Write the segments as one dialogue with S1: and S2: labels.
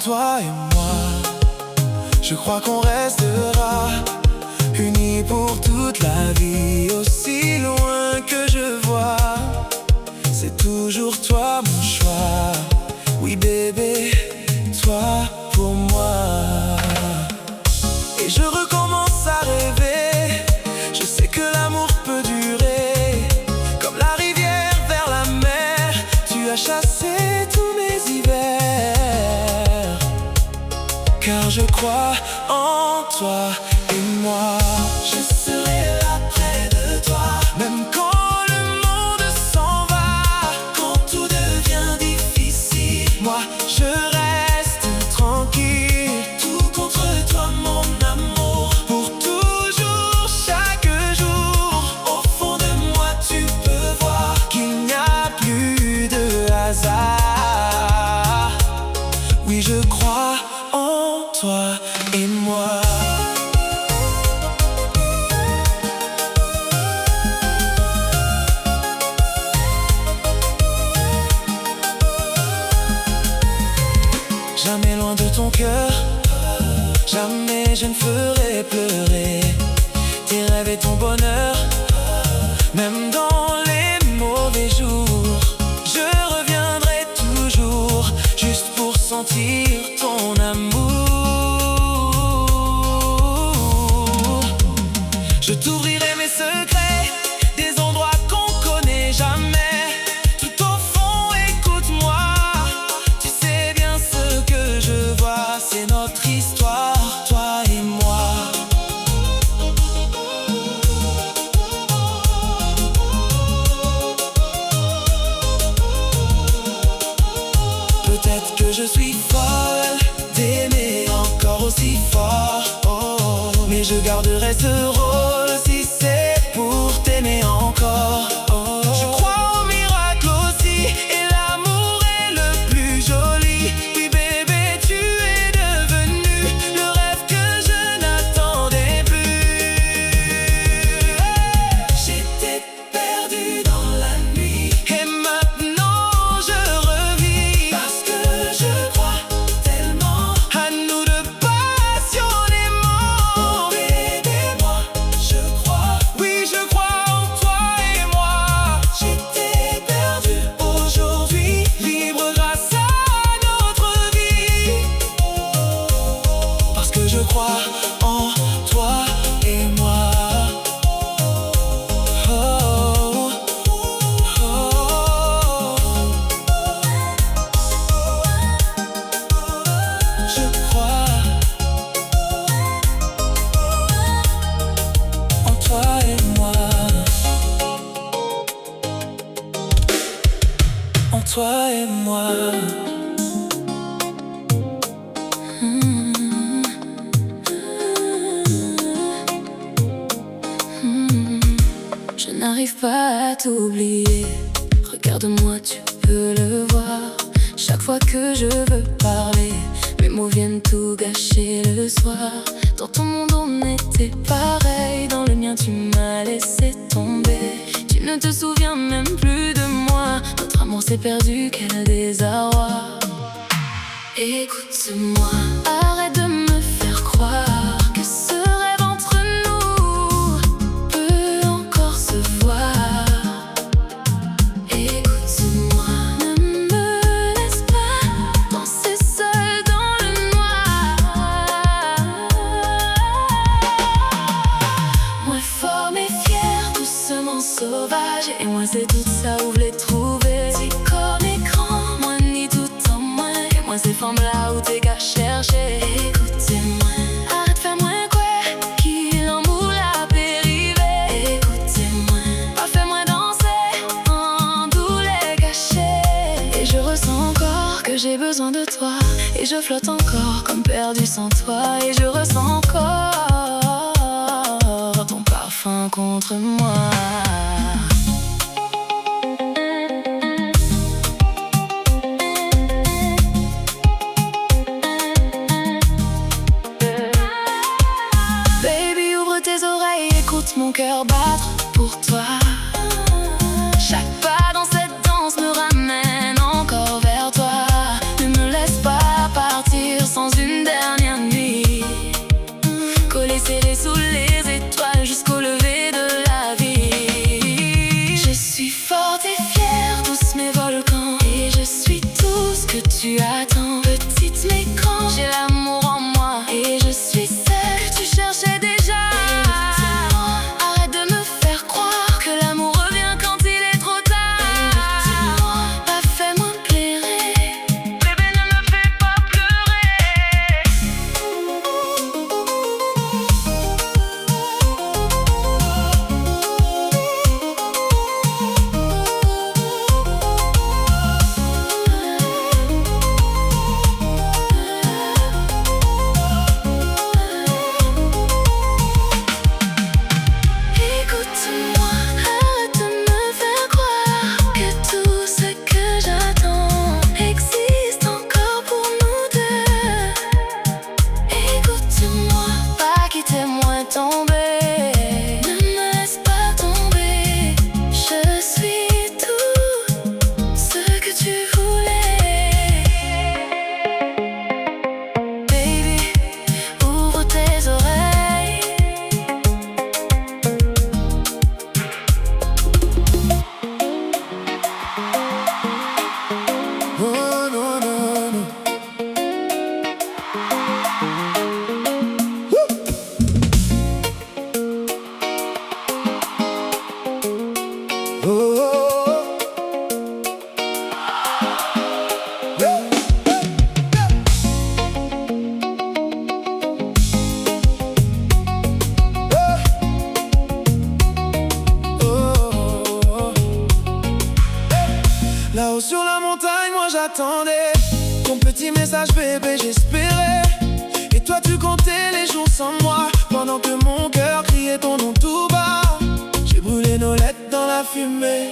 S1: toi et moi, je crois qu'on restera unis pour toute la vie. Aussi loin que je vois, c'est toujours toi mon choix. Oui bébé, toi pour moi. Et je recommence à rêver, je sais que l'amour peut durer. Comme la rivière vers la mer, tu as chassé tous mes hivers. Car je crois en toi et moi, je serai là près de toi. Même quand le monde s'en va, quand tout devient difficile, moi je reste tranquille. Tout contre toi mon amour, pour toujours, chaque jour. Au fond de moi tu peux voir qu'il n'y a plus de hasard. Oui je crois en toi et moi. Jamais loin de ton cœur, jamais je ne ferai pleurer tes rêves et ton bonheur. Même dans les mauvais jours, je reviendrai toujours, juste pour sentir ton amour. Je t'ouvrirai mes secrets, des endroits qu'on connaît jamais. Tout au fond, écoute-moi, tu sais bien ce que je vois, c'est notre histoire, toi et moi. Peut-être que je suis folle d'aimer encore aussi fort, oh, mais je garderai ce rôle si c'est pour t'aimer encore. Oh, je crois au miracle aussi, et l'amour est le plus joli. Oui bébé, tu es devenu le rêve que je n'attendais plus. J'étais perdu dans la nuit, et maintenant je revis. Parce que je crois tellement à nous deux passionnément. Oh bébé, moi je crois, oui je crois en toi et moi. J'étais perdu, aujourd'hui libre grâce à notre vie. Parce que je crois en toi et moi. Oh, oh, oh. Je crois en toi et moi. En toi et moi.
S2: Je n'arrive pas à t'oublier. Regarde-moi, tu peux le voir. Chaque fois que je veux parler, mes mots viennent tout gâcher le soir. Dans ton monde on était pareil, dans le mien tu m'as laissé tomber. Tu ne te souviens même plus de moi, notre amour s'est perdu, quel désarroi. Écoute-moi, arrête de me faire croire que ce rêve entre nous peut encore se voir. Écoute-moi, ne me laisse pas danser seule dans le noir. Moins fort mais fier, doucement sauvage, et moi c'est tout ça où je l'ai trouvé. C'est comme écran, moi ni tout en moi, et moi c'est forme là où t'es qu'à chercher. Écoutez-moi, arrête faire moins quoi, qu'il en moule la périvée. Écoutez-moi, pas fais-moi danser en douleur cachée. Et je ressens encore que j'ai besoin de toi, et je flotte encore comme perdu sans toi. Et je ressens encore ton parfum contre moi. Mon cœur battre pour toi. Chaque pas dans cette danse me ramène encore vers toi. Ne me laisse pas partir
S1: Oh, oh, oh. Là-haut sur la montagne, moi j'attendais ton petit message bébé, j'espérais. Et toi tu comptais les jours sans moi, pendant que mon cœur criait ton nom tout bas. J'ai brûlé nos lettres dans la fumée,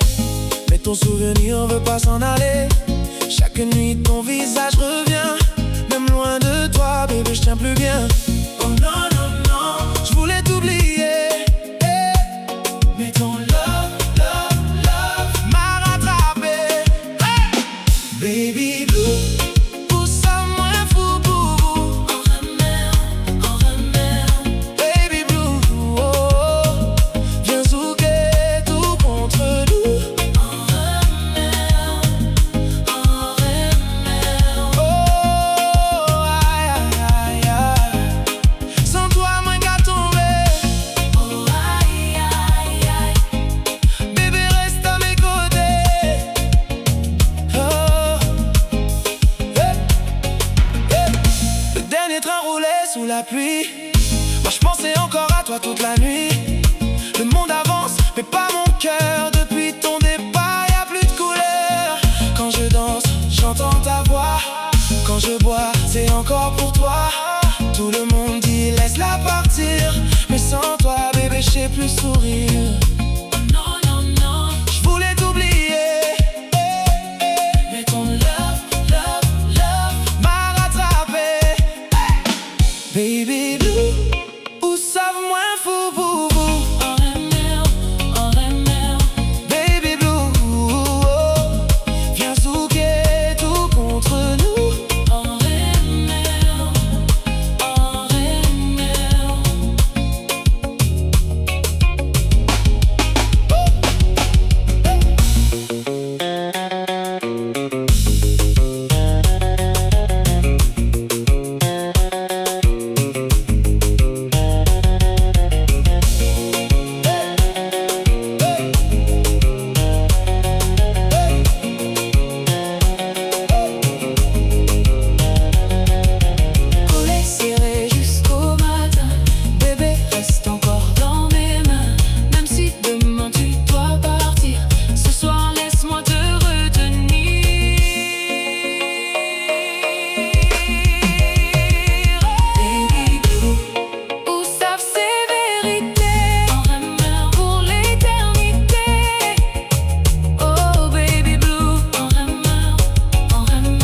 S1: mais ton souvenir veut pas s'en aller. Chaque nuit ton visage revient, même loin de toi bébé je tiens plus bien. Oh non non non, je voulais t'oublier, mais ton love, love, love m'a rattrapé. Baby blue, pour ça moins fou pour vous. En remède, baby blue, oh, oh. Viens zouker tout contre nous. En remède, oh, aïe, aïe, aïe, aïe. Sans toi, moins qu'à tomber. Oh, aïe, aïe, aïe. Bébé, reste à mes côtés. Oh. Le dernier train roulait sous la pluie. Moi je pensais encore à toi toute la nuit. Le monde avance, mais pas mon cœur. Depuis ton départ, y'a plus de couleur. Quand je danse, j'entends ta voix. Quand je bois, c'est encore pour toi. Tout le monde dit laisse-la partir, mais sans toi, bébé, je sais plus sourire. Non, non, non, je voulais t'oublier, mais ton love, love, love m'a rattrapé. Baby blue, où savent moins fou pour vous. En remède, baby blue, oh, viens zouker tout contre nous. En remède, collé serré jusqu'au matin, bébé reste encore dans mes mains. Même si demain tu dois partir, ce soir laisse-moi te retenir. Baby blue, où savent ces vérités? En remède pour l'éternité. Oh baby blue, en remède, en remède.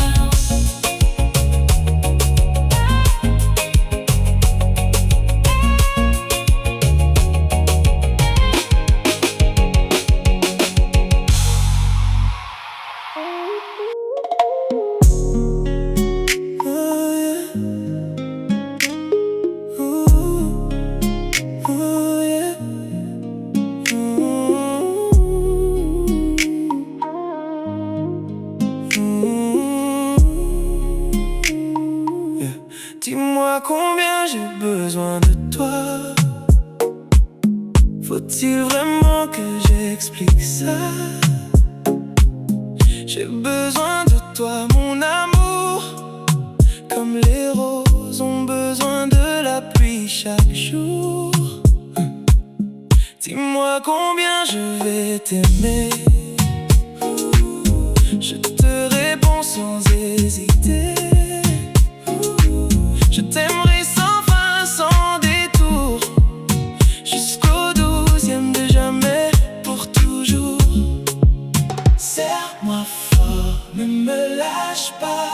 S1: Dis-moi combien j'ai besoin de toi. Faut-il vraiment que j'explique ça? J'ai besoin de toi, mon amour. Comme les roses ont besoin de la pluie chaque jour. Dis-moi combien je vais t'aimer. Je te réponds sans hésiter. Je t'aimerai sans fin, sans détour, jusqu'au 12e de jamais, pour toujours. Serre-moi fort, ne me lâche pas.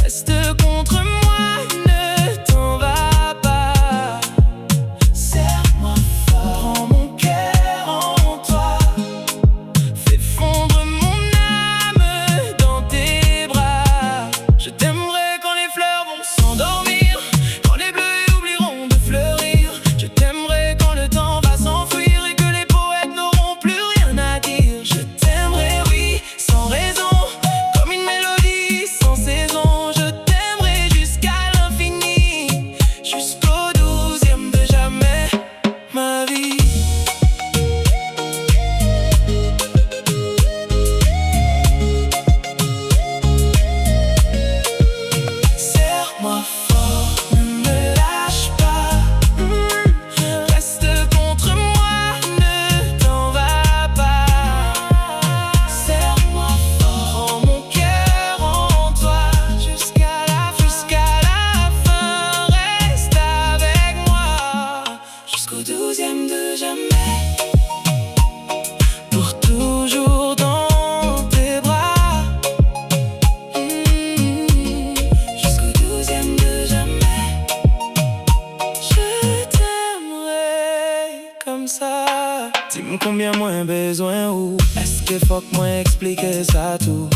S1: Reste contre moi, ne t'en va pas. Serre-moi fort, prends mon cœur en toi. jamais. Pour toujours dans tes bras. Jusqu'au 12e de jamais. Je t'aimerai comme ça. Dis-moi combien moins besoin ou est-ce que faut que moi expliquer ça tout.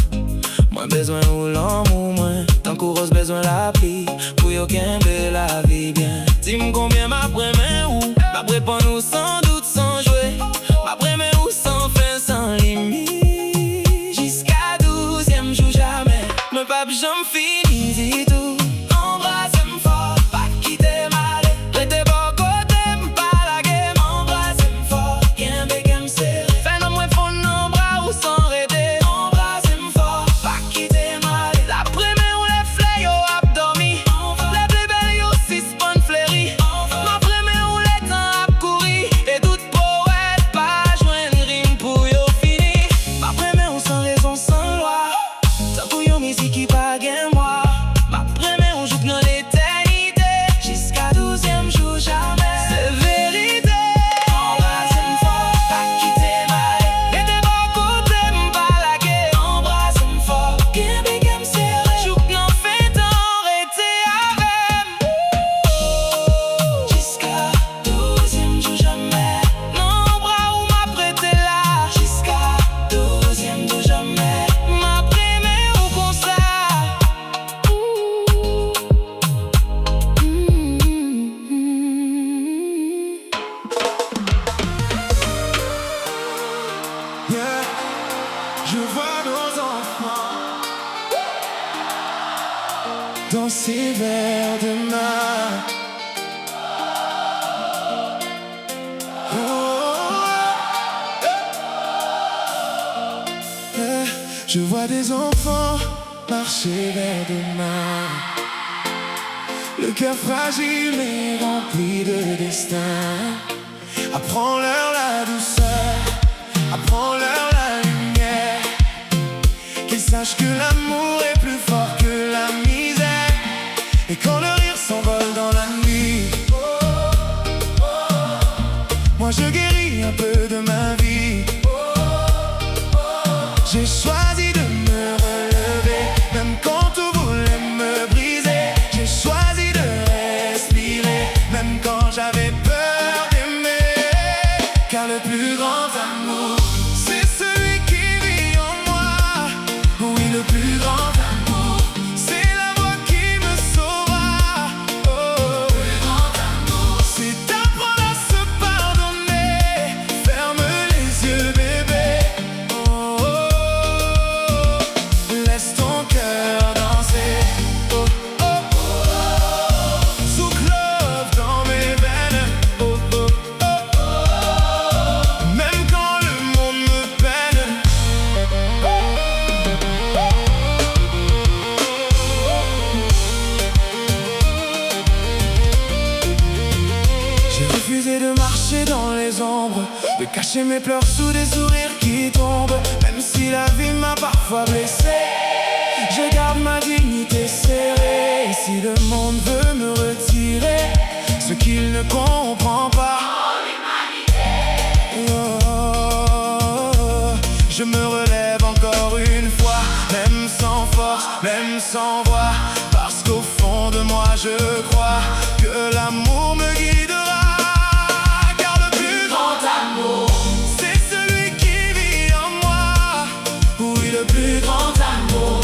S1: Moins besoin ou l'amour, moins tant qu'on rose besoin la pluie. Pour yo kembe la vie bien. Dis-moi combien m'après ou m'après pas nous sans doute sans jouer. M'après ou sans fin sans limite. Jusqu'à 12e jour jamais. Me pape j'en finis du tout. Embrasse-moi fort, pas quitter mal. Rete pas côté, m'pas la guerre. Embrasse-moi fort, kembe kem serré. Fais non moins fond non bras ou sans rete. Embrasse-moi fort, pas quitter mal. La première ou les fleurs yo ap dormi. Les plus belles yo suspend fleuri. Ma première ou les temps ap couri. Et doute poète pas joindre rime pour yo fini. Ma première ou sans raison sans loi. Tant pour yo musique qui pas gain moi. Ma première ou joue dans l'éternité. Jusqu'à 12e jour jamais. C'est vérité. Embrasse-moi fort, pas quitter mal. Et t'es pas côté, m'pas la guerre. Embrasse-moi fort, kembe kem serré. Joue dans fait arrêter avec. Jusqu'à 12e jour jamais. Non bras ou m'a prêté là. Jusqu'à 12e jour jamais. Ma première ou comme ça.
S3: Yeah, je vois nos enfants danser vers demain. Yeah, je vois des enfants marcher vers demain. Le cœur fragile mais rempli de destin. Apprends-leur la douceur, apprends-leur la lumière. Qu'ils sachent que l'amour est plus fort que la misère. Et quand le rire s'envole dans la nuit, moi je guéris un peu de ma vie. J'ai choisi de me relever, même quand tout voulait me briser. J'ai choisi de respirer, même quand j'avais peur d'aimer. Car le plus grand amour, c'est celui qui vit en moi. Oui, le plus grand amour, c'est la voix qui me sauvera. Oh, le plus grand amour, c'est d'apprendre à se pardonner. Ferme les yeux, bébé. Oh, oh, oh. Laisse ton cœur danser. Oh, oh, oh. Zouk love dans mes veines. Oh, oh, oh, oh. Même quand le monde me peine. J'ai refusé de marcher dans les ombres, de cacher mes pleurs sous des sourires qui tombent. Même si la vie m'a parfois blessé, je garde ma dignité serrée. Et si le monde veut me retirer ce qu'il ne comprend pas, oh, je me relève encore une fois, même sans force, même sans voix. Parce qu'au fond de moi je crois que l'amour me guidera. Car le plus grand amour, c'est celui qui vit en moi. Oui, le plus grand amour,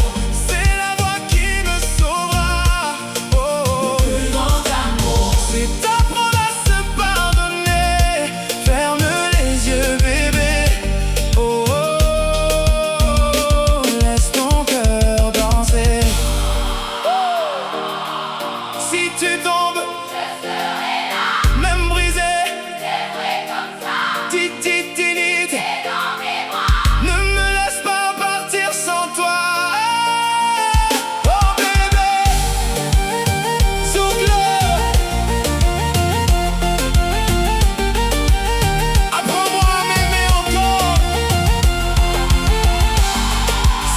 S3: c'est la voix qui me sauvera. Oh, le plus grand amour, c'est d'apprendre à se pardonner. Ferme les yeux, bébé. Oh, oh, oh. Laisse ton cœur danser. Si tu tombes, même brisé, titinite, ne me laisse pas partir sans toi. Oh bébé, souffle. Apprends-moi à m'aimer encore.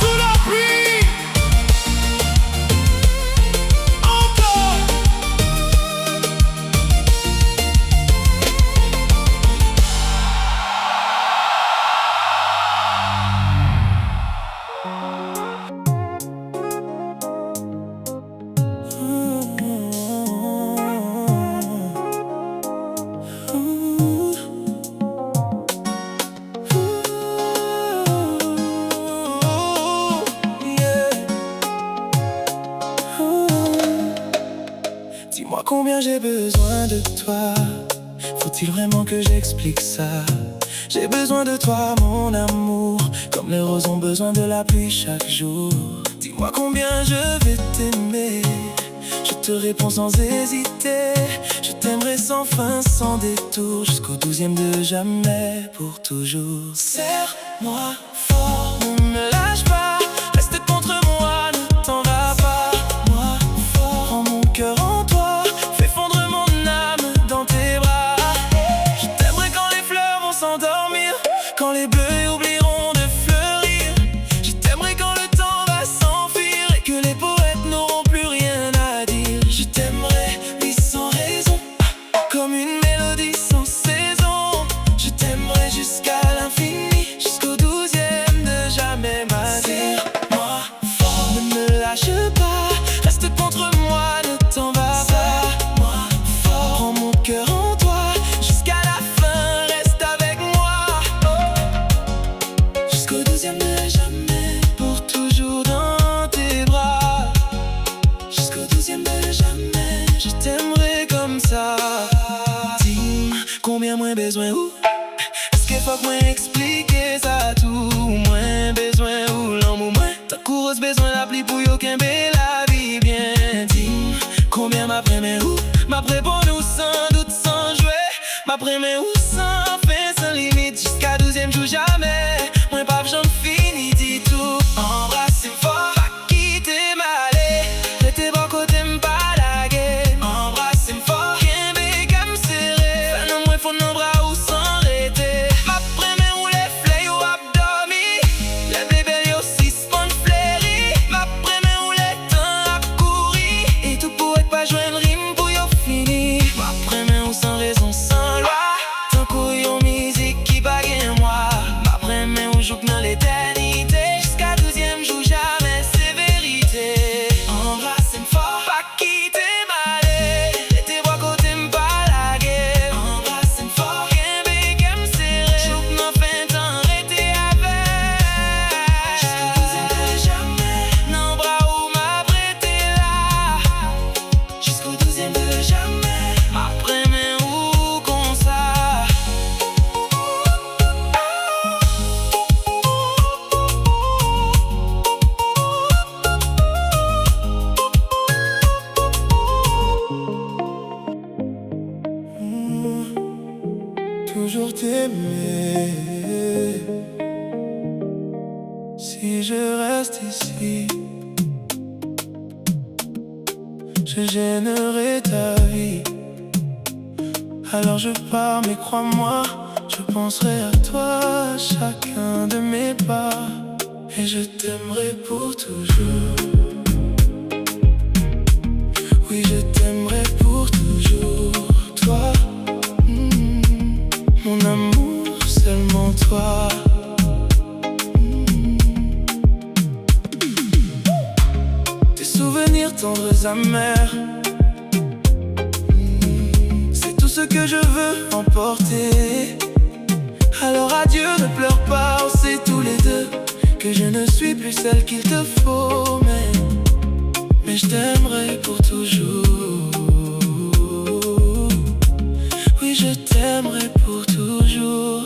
S3: Sous la pluie, encore.
S1: combien j'ai besoin de toi. Faut-il vraiment que j'explique ça? J'ai besoin de toi, mon amour, comme les roses ont besoin de la pluie chaque jour. Dis-moi combien je vais t'aimer, je te réponds sans hésiter. Je t'aimerai sans fin, sans détour, jusqu'au 12e de jamais, pour toujours. Serre-moi fort, ne me lâche pas, reste contre moi, ne t'en va pas. Moi fort, prends mon cœur en toi, fais fondre mon âme dans tes bras. Je t'aimerai quand les fleurs vont s'endormir, quand les bleus oublieront de fleurir. Je t'aimerai quand le temps va s'enfuir et que les poètes n'auront plus rien à dire. Je t'aimerai, oui, sans raison, comme une mélodie sans saison. Je t'aimerai jusqu'à l'infini, jusqu'au 12e de jamais, ma dire. Moi fort, ne me lâche pas, reste contre moi, ne t'en va pas. Moi fort, prends mon cœur en toi, jusqu'à la fin, reste avec moi. Jusqu'au 12e de jamais, pour toujours dans tes bras. Jusqu'au 12e de jamais, je t'aimerai comme ça. Dis-moi combien moins besoin ou est-ce qu'il faut que moi expliquer ça tout? Moins besoin ou l'amour moins ta coureuse besoin la pluie pour yo qu'un la vie bien. Dis-moi combien m'après mais où m'après pour nous sans doute sans jouer, m'après mais où sans fin sans limite, jusqu'à 12e jour jamais. Moins pas j'en finis dis tout. Embrasse-moi fort, pas quitter m'aller, de tes bras côté m'pas la guerre. Embrasse-moi fort, qu'un comme serré, fais non moins faut nos bras ou sans arrêter. M'après mais où les fleurs ou abdomi, les bébés aussi spawn fléri. M'après mais où les temps a couru, et tout pour être pas joindre rime pour yo fini. M'après mais où sans raison sans loi, tant qu'on musique qui bague moi. M'après mais où joue dans l'éternité, jusqu'à 12e jour jamais, c'est vérité. Embrasse-moi fort, pas quitter m'aller, et tes bras côté m'pas la guerre. Embrasse-moi fort, qu'un comme serré, joue dans fin temps arrêté avec. Jusqu'au 12e de jamais, non bras où m'apprêter là. Jusqu'au 12e de jamais, après mais où comme ça. Toujours t'aimer. Si je reste ici, je gênerai ta vie. Alors je pars, mais crois-moi, je penserai à toi à chacun de mes pas, et je t'aimerai pour toujours. Oui, je t'aimerai pour toujours, toi. Mon amour, seulement toi. Tes souvenirs tendres amers, c'est tout ce que je veux emporter. Alors adieu, ne pleure pas, on sait tous les deux que je ne suis plus celle qu'il te faut, mais je t'aimerai pour toujours. Oui, je t'aimerai pour toujours.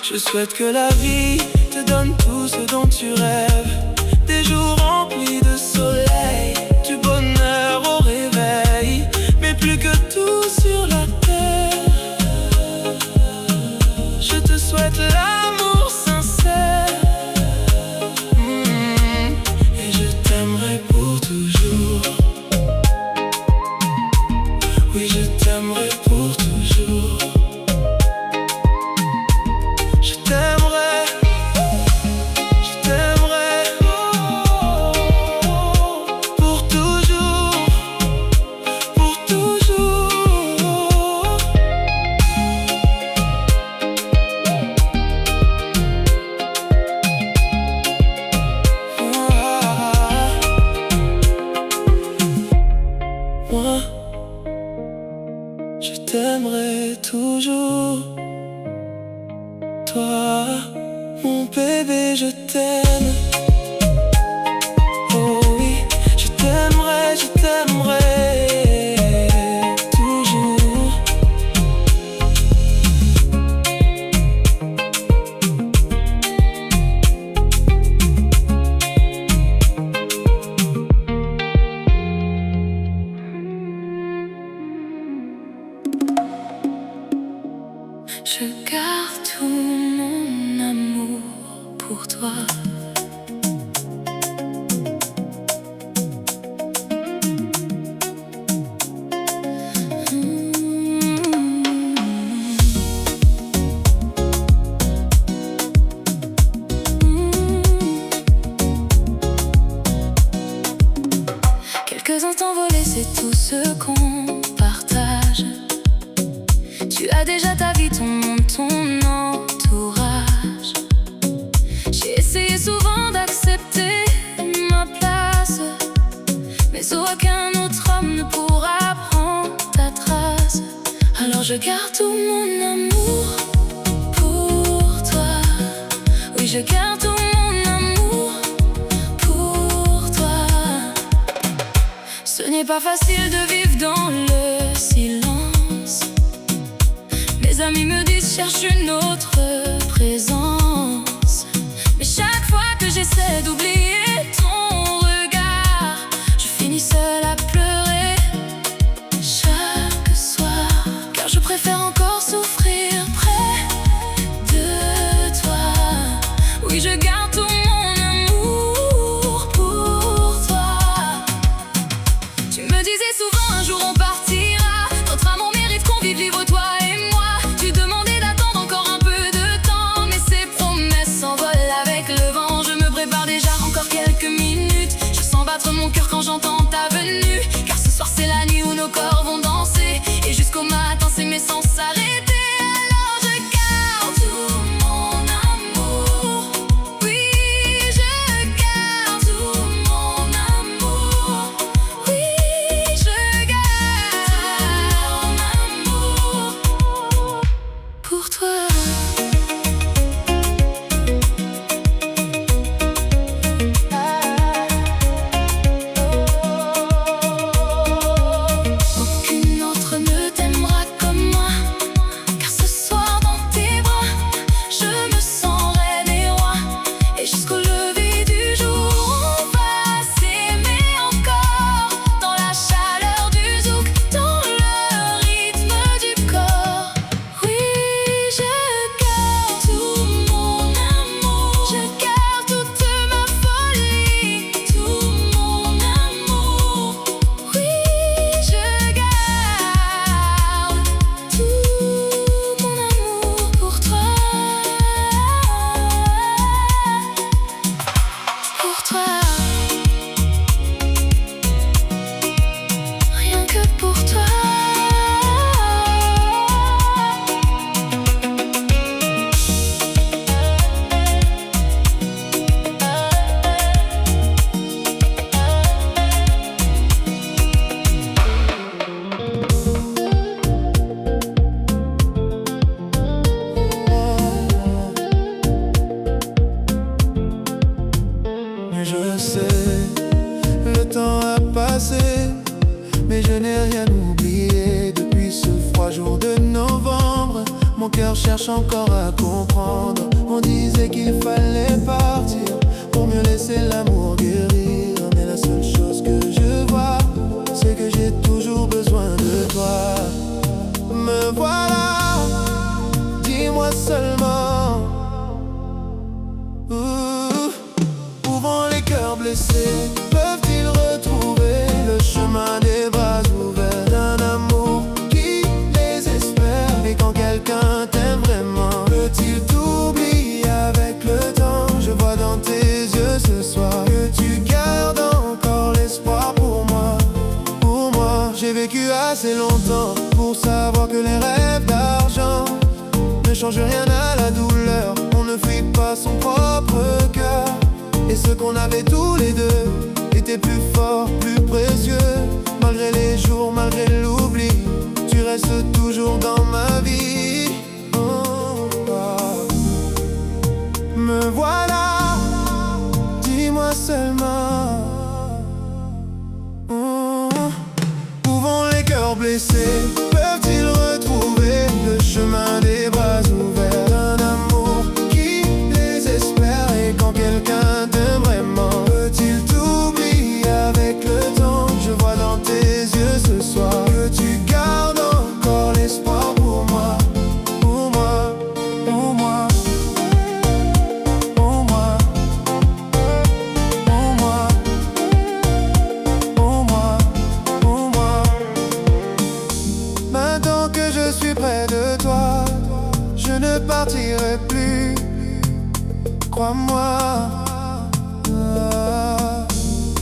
S1: Je souhaite que la vie te donne tout ce dont tu rêves, des jours remplis de soleil, du bonheur au réveil, mais plus que tout sur la terre. Je te souhaite l'amour sincère, et je t'aimerai pour toujours. Oui, je t'aimerai pour toujours. Je t'aimerai, je t'aimerai pour toujours, pour toujours. Moi, je t'aimerai toujours. Toi, mon bébé, je t'aime. Oh oui, je t'aimerai, je t'aimerai.
S2: Je garde tout mon amour pour toi. Quelques instants volés, c'est tout ce qu'on partage. Tu as déjà ta vie, ton monde, ton entourage. J'ai essayé souvent d'accepter ma place, mais aucun autre homme ne pourra prendre ta trace. Alors je garde tout mon amour pour toi. Oui, je garde tout mon amour pour toi. Ce n'est pas facile de vivre dans le silence. Mes amis me disent cherche une autre présence. Mais chaque fois que j'essaie d'oublier ton regard, je finis seule à pleurer chaque soir. Car je préfère encore souffrir près de toi. Oui, je garde tout mon amour pour toi. Tu me disais souvent un jour on partira. Notre amour mérite qu'on vive libre toi et moi. Tu demandais d'attendre encore un peu de temps, mais ces promesses s'envolent avec le vent. Je me prépare déjà encore quelques minutes. Je sens battre mon cœur quand j'entends ta venue. Car ce soir c'est la nuit où nos corps vont danser, et jusqu'au matin s'aimer sans s'arrêter. Alors je garde tout mon amour. Oui, je garde tout mon amour. Oui, je garde mon amour pour toi. Aucune autre ne t'aimera comme moi, car ce soir dans tes bras, je me sens reine et roi. Et jusqu'au lever du jour, on va s'aimer encore, dans la chaleur du zouk, dans le rythme du corps. Oui, je garde tout mon amour. Je garde toute ma folie, tout mon amour. Oui, je garde tout mon amour pour toi. Pour toi. Rien que pour toi.
S3: Je sais, le temps a passé, mais je n'ai rien oublié. Depuis ce froid jour de novembre, mon cœur cherche encore à comprendre. On disait qu'il fallait partir pour mieux laisser l'amour guérir. Mais la seule chose que je vois, c'est que j'ai toujours besoin de toi. Me voilà, dis-moi seulement. Où vont les cœurs blessés? Peuvent-ils retrouver le chemin des bras ouverts d'un amour qui les espère? Et quand quelqu'un t'aime vraiment, peut-il t'oublier avec le temps? Je vois dans tes yeux ce soir que tu gardes encore l'espoir pour moi. Pour moi, j'ai vécu assez longtemps pour savoir que les rêves d'argent ne changent rien à la douleur. On ne fuit pas son propre cœur. Et ce qu'on avait tous les deux était plus fort, plus précieux. Malgré les jours, malgré l'oubli, tu restes toujours dans ma vie. Oh, oh. Me voilà, dis-moi seulement. Oh. Où vont les cœurs blessés? Peuvent-ils retrouver le chemin des bras ouverts d'un amour qui les espère? Et quand quelqu'un t'aime vraiment, peut-il t'oublier avec le temps? Je vois dans tes yeux ce soir que tu gardes encore l'espoir pour moi. Pour moi. partirai plus, crois-moi.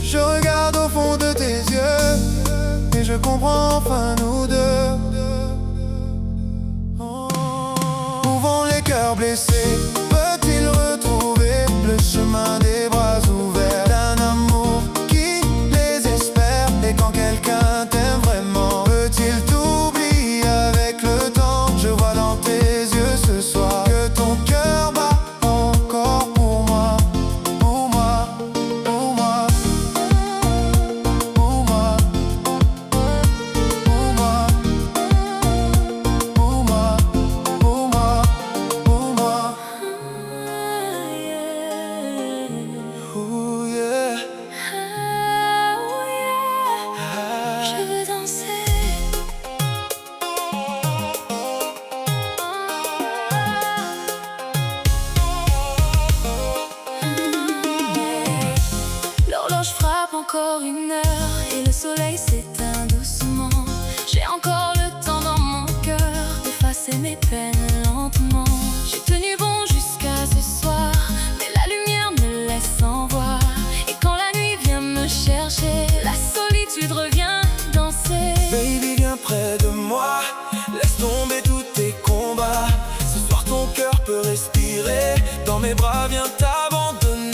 S3: Je regarde au fond de tes yeux et je comprends enfin nous deux. Où vont les cœurs blessés? Peut-il retrouver le chemin des bras ouverts d'un amour qui les espère? Et quand quelqu'un t'aime vraiment, peut-il t'oublier avec le temps? Je vois dans tes yeux ce soir que ton cœur bat encore pour moi, pour moi, pour moi, pour moi, pour moi, pour moi, pour moi, pour moi. Oh yeah.
S2: Je veux danser. L'horloge frappe encore 1 heure et le soleil s'éteint doucement. J'ai encore le temps dans mon cœur d'effacer mes peines lentement. J'ai tenu bon jusqu'à ce soir, mais la lumière me laisse sans voix. Et quand la nuit vient me chercher, la solitude revient danser.
S1: Baby, viens près de moi, laisse tomber tous tes combats. Ce soir ton cœur peut respirer, dans mes bras viens t'abandonner.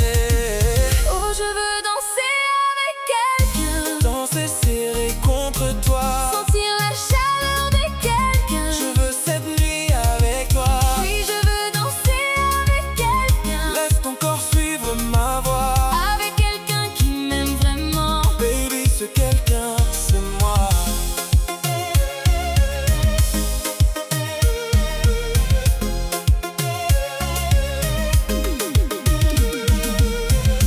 S2: Oh, je veux danser avec quelqu'un,
S1: Danser serré contre toi,
S2: sentir la chaleur de quelqu'un.
S1: je veux cette nuit avec toi.
S2: Oui, je veux danser avec quelqu'un,
S1: Laisse ton corps suivre ma voix.
S2: avec quelqu'un qui m'aime vraiment.
S1: Baby, ce quelqu'un, c'est moi.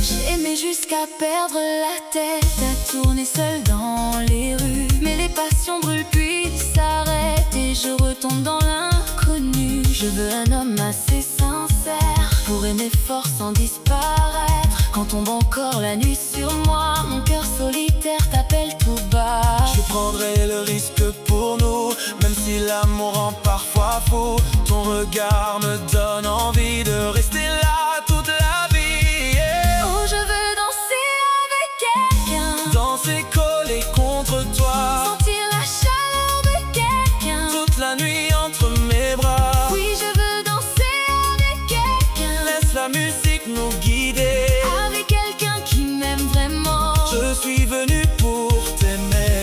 S2: J'ai aimé jusqu'à perdre la tête, à tourner seule dans les rues. Mais les passions brûlent puis s'arrêtent et je retombe dans l'inconnu. Je veux un homme assez sincère pour aimer fort sans disparaître. Quand tombe encore la nuit sur moi, mon cœur solitaire t'appelle tout bas.
S1: Je prendrai le risque pour nous, même si l'amour rend parfois fou. Ton regard me donne envie de rester là toute la vie. Yeah.
S2: Oh, je veux danser avec quelqu'un,
S1: Danser collé contre toi,
S2: sentir la chaleur de quelqu'un.
S1: toute la nuit entre mes bras.
S2: Oui, je veux danser avec quelqu'un,
S1: Laisse la musique nous guider.
S2: avec quelqu'un qui m'aime vraiment.
S1: Je suis venu pour t'aimer.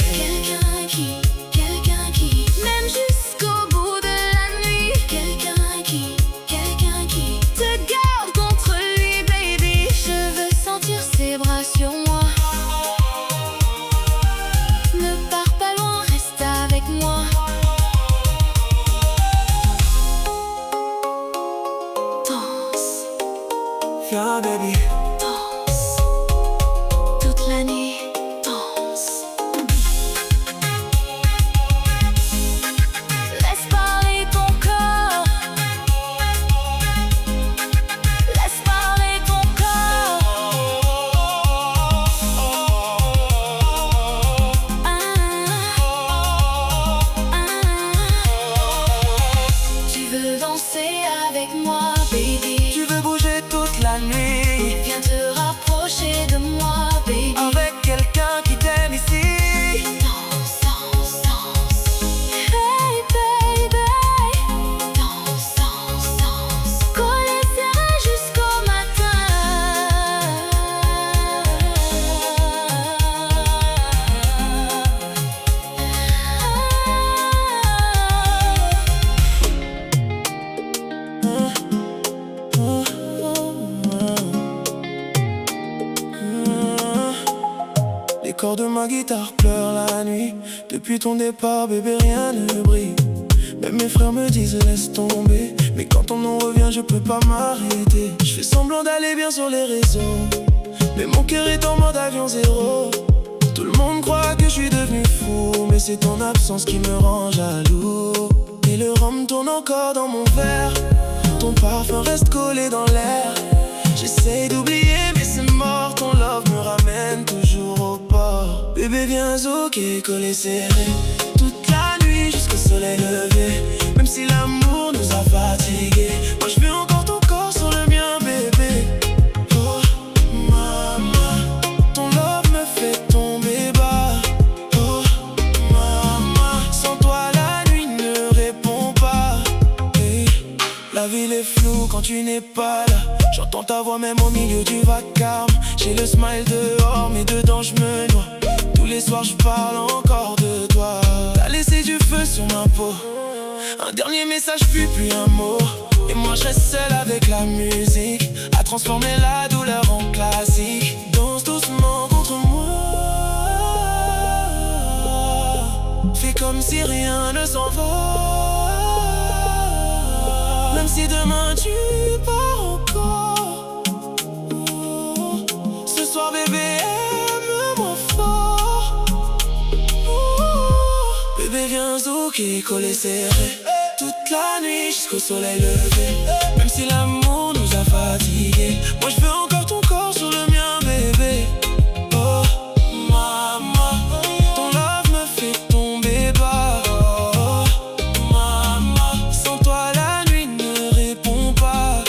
S2: Quelqu'un qui m'aime jusqu'au bout de la nuit. Quelqu'un qui te garde contre lui, baby. Je veux sentir ses bras sur moi. Ne pars pas loin, reste avec moi. Danse,
S1: Viens, baby.
S2: danse, toute la nuit, danse. Laisse parler ton corps, laisse parler ton corps. Tu veux danser avec moi, baby.
S1: Tu veux bouger toute la nuit
S2: Viens te rapprocher de moi, baby.
S1: avec quelqu'un qui t'aime ici.
S2: Danse, danse, danse. Hey, baby. Danse, danse, danse. Collé serré jusqu'au matin.
S1: Les cordes de ma guitare pleurent la nuit. Depuis ton départ, bébé, rien ne brille. Même mes frères me disent laisse tomber, mais quand ton nom revient, je peux pas m'arrêter. Je fais semblant d'aller bien sur les réseaux, mais mon cœur est en mode avion zéro. Tout le monde croit que je suis devenu fou, mais c'est ton absence qui me rend jaloux. Et le rhum tourne encore dans mon verre, ton parfum reste collé dans l'air. J'essaye d'oublier mais c'est mort, ton love me ramène toujours au port. Bébé viens zoquer, collé serré, toute la nuit jusqu'au soleil levé. Même si l'amour nous a fatigués, flou quand tu n'es pas là. J'entends ta voix même au milieu du vacarme. J'ai le smile dehors mais dedans je me noie. Tous les soirs je parle encore de toi. T'as laissé du feu sur ma peau. Un dernier message puis plus un mot. Et moi je reste seul avec la musique, à transformer la douleur en classique. Danse doucement contre moi. Fais comme si rien ne s'en va. Même si demain tu pars encore. Ce soir bébé aime-moi fort. Bébé viens zouker, coller serré toute la nuit jusqu'au soleil levé. Même si l'amour nous a fatigués, moi je veux encore ton corps sur le mien bébé. Oh maman, ton love me fait tomber bas. Oh maman, sans toi la nuit ne répond pas.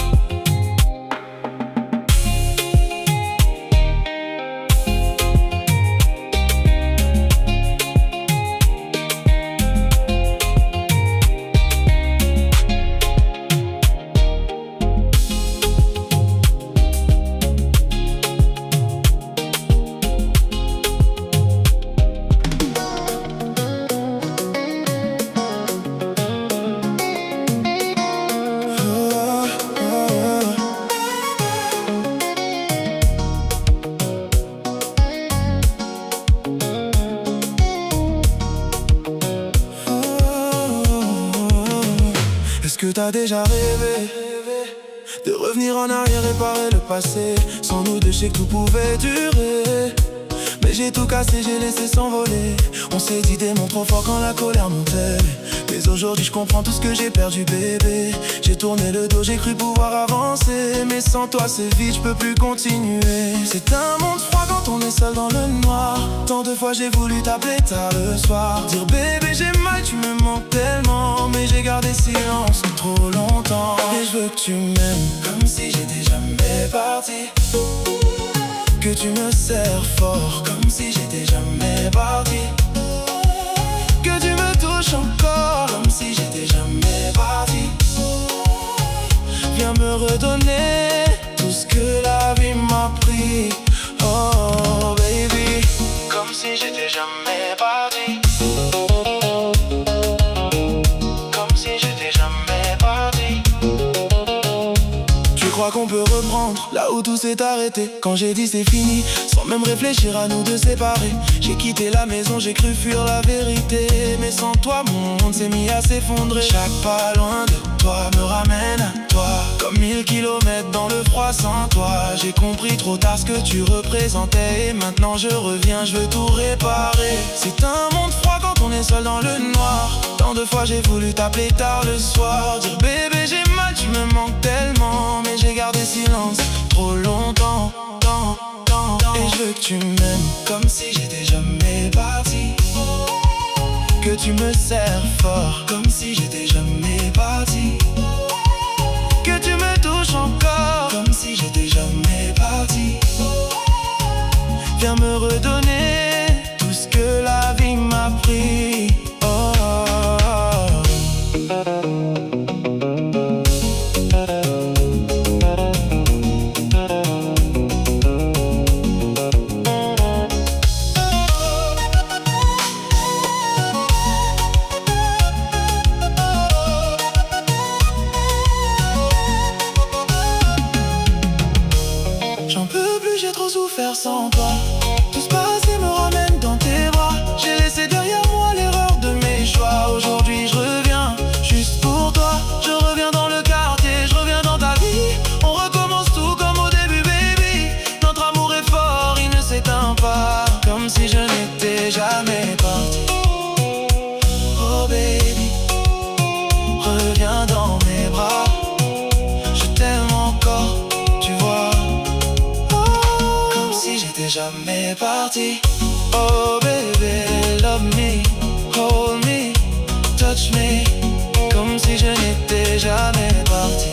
S1: Est-ce que t'as déjà rêvé de revenir en arrière et réparer le passé? Sans nous deux, je sais que tout pouvait durer. Mais j'ai tout cassé, j'ai laissé s'envoler. On s'est dit des mots trop forts quand la colère montait. Mais aujourd'hui je comprends tout ce que j'ai perdu bébé. J'ai tourné le dos, j'ai cru pouvoir avancer. Mais sans toi c'est vide, je peux plus continuer. C'est un monde froid quand on est seul dans le noir. Tant de fois j'ai voulu t'appeler tard le soir, dire bébé j'ai mal, tu me manques tellement. Mais j'ai gardé silence trop longtemps. Et je veux que tu m'aimes comme si j'étais jamais parti. Que tu me serres fort comme si j'étais jamais parti. Que tu me touches encore comme si j'étais jamais parti. Viens me redonner tout ce que la vie m'a pris. Oh baby, comme si j'étais jamais parti. Comme si j'étais jamais parti. Tu crois qu'on peut reprendre là où tout s'est arrêté? Quand j'ai dit c'est fini, sans même réfléchir à nous deux séparer. J'ai quitté la maison, j'ai cru fuir la vérité. Mais sans toi mon monde s'est mis à s'effondrer. Chaque pas loin de toi me ramène à toi. Comme 1000 kilomètres dans le froid sans toi. J'ai compris trop tard ce que tu représentais. Et maintenant je reviens, je veux tout réparer. C'est un monde froid quand on est seul dans le noir. Tant de fois j'ai voulu t'appeler tard le soir, dire bébé j'ai mal, tu me manques tellement. Mais j'ai gardé silence trop longtemps. Et je veux que tu m'aimes comme si j'étais jamais parti. Que tu me serres fort comme si j'étais jamais parti. Que tu me touches encore comme si j'étais jamais parti. Viens me redonner tout ce que la vie m'a pris. Oh, oh, oh. J'en peux plus, j'ai trop souffert sans toi. Tout ce passé me ramène dans tes bras. J'ai laissé derrière moi l'erreur de mes choix. Aujourd'hui je reviens juste pour toi. Je reviens dans le quartier, je reviens dans ta vie. On recommence tout comme au début baby. Notre amour est fort, il ne s'éteint pas. Comme si je n'étais jamais parti. Oh baby, reviens dans mes bras. Je t'aime encore, tu vois. J'étais jamais parti. Oh baby, love me, hold me, touch me, comme si je n'étais jamais parti.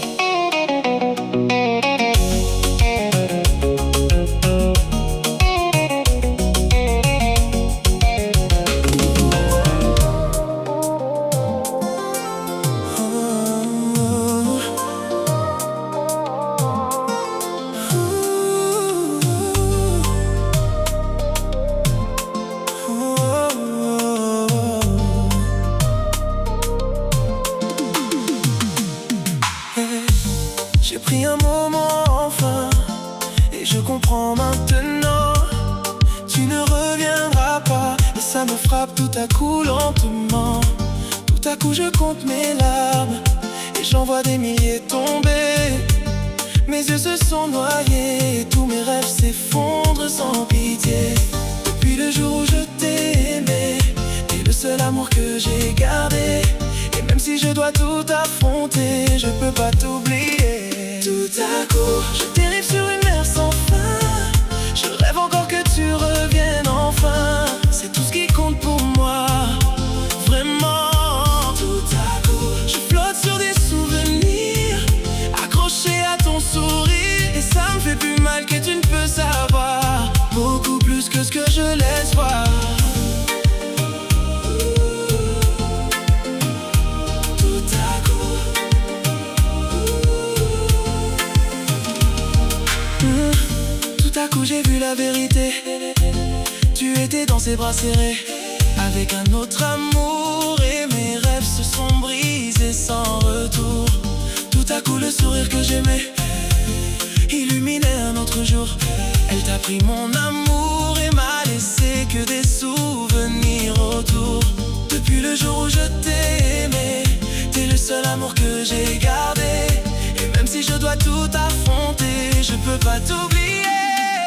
S1: J'ai pris un moment enfin, et je comprends maintenant. Tu ne reviendras pas, et ça me frappe tout à coup lentement. Tout à coup je compte mes larmes, et j'en vois des milliers tomber. Mes yeux se sont noyés, et tous mes rêves s'effondrent sans pitié. Depuis le jour où je t'ai aimé, t'es le seul amour que j'ai gardé. Et même si je dois tout affronter, je peux pas t'oublier. Tout à coup, je dérive sur une mer sans fin. Je rêve encore que tu reviennes enfin. C'est tout ce qui compte pour moi, vraiment. Tout à coup, je flotte sur des souvenirs, accroché à ton sourire. Et ça me fait plus mal que tu ne peux savoir, beaucoup plus que ce que je laisse voir. Tout à coup j'ai vu la vérité. Tu étais dans ses bras serrés, avec un autre amour. Et mes rêves se sont brisés sans retour. Tout à coup le sourire que j'aimais illuminait un autre jour. Elle t'a pris mon amour et m'a laissé que des souvenirs autour. Depuis le jour où je t'ai aimé, t'es le seul amour que j'ai gardé. Et même si je dois tout affronter, je peux pas t'oublier.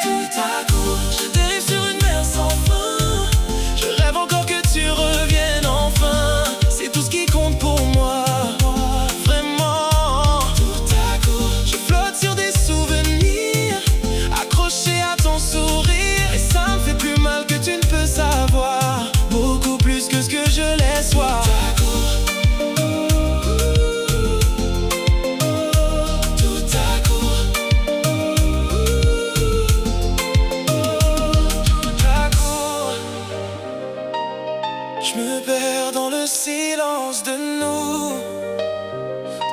S1: Tout à coup, je dérive sur une mer sans fin. Je rêve encore que tu reviennes enfin. C'est tout ce qui compte pour moi, vraiment. Tout à coup, je flotte sur des souvenirs, accroché à ton sourire. Et ça me fait plus mal que tu ne peux savoir, beaucoup plus que ce que je laisse voir. Je me perds dans le silence de nous.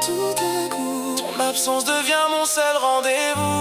S1: Tout à coup, ton absence devient mon seul rendez-vous.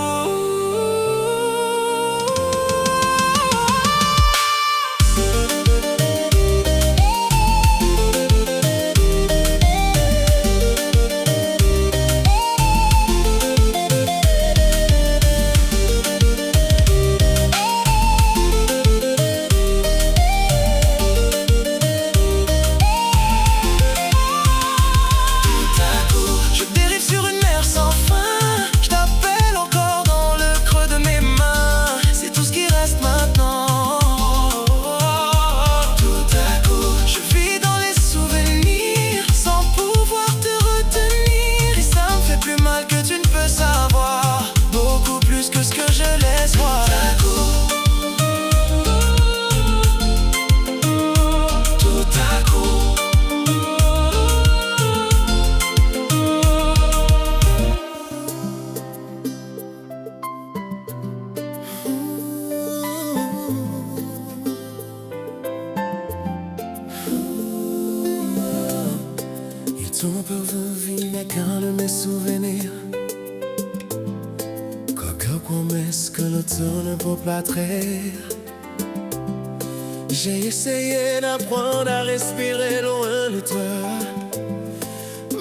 S1: Ton parfum n'est qu'un de mes souvenirs. Quelques promesses que l'automne ne peut pas trahir. J'ai essayé d'apprendre à respirer loin de toi,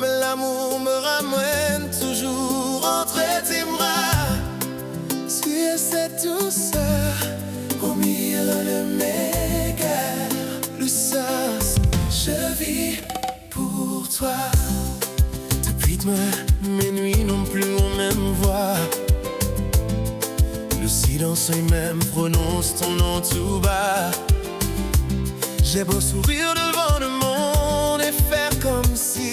S1: mais l'amour me ramène toujours entre tes bras. Tu es cette douceur au milieu de mes cœurs. Le sens, je vis pour toi. Depuis demain, mes nuits n'ont plus la même voix. Le silence lui-même prononce ton nom tout bas. J'ai beau sourire devant le monde et faire comme si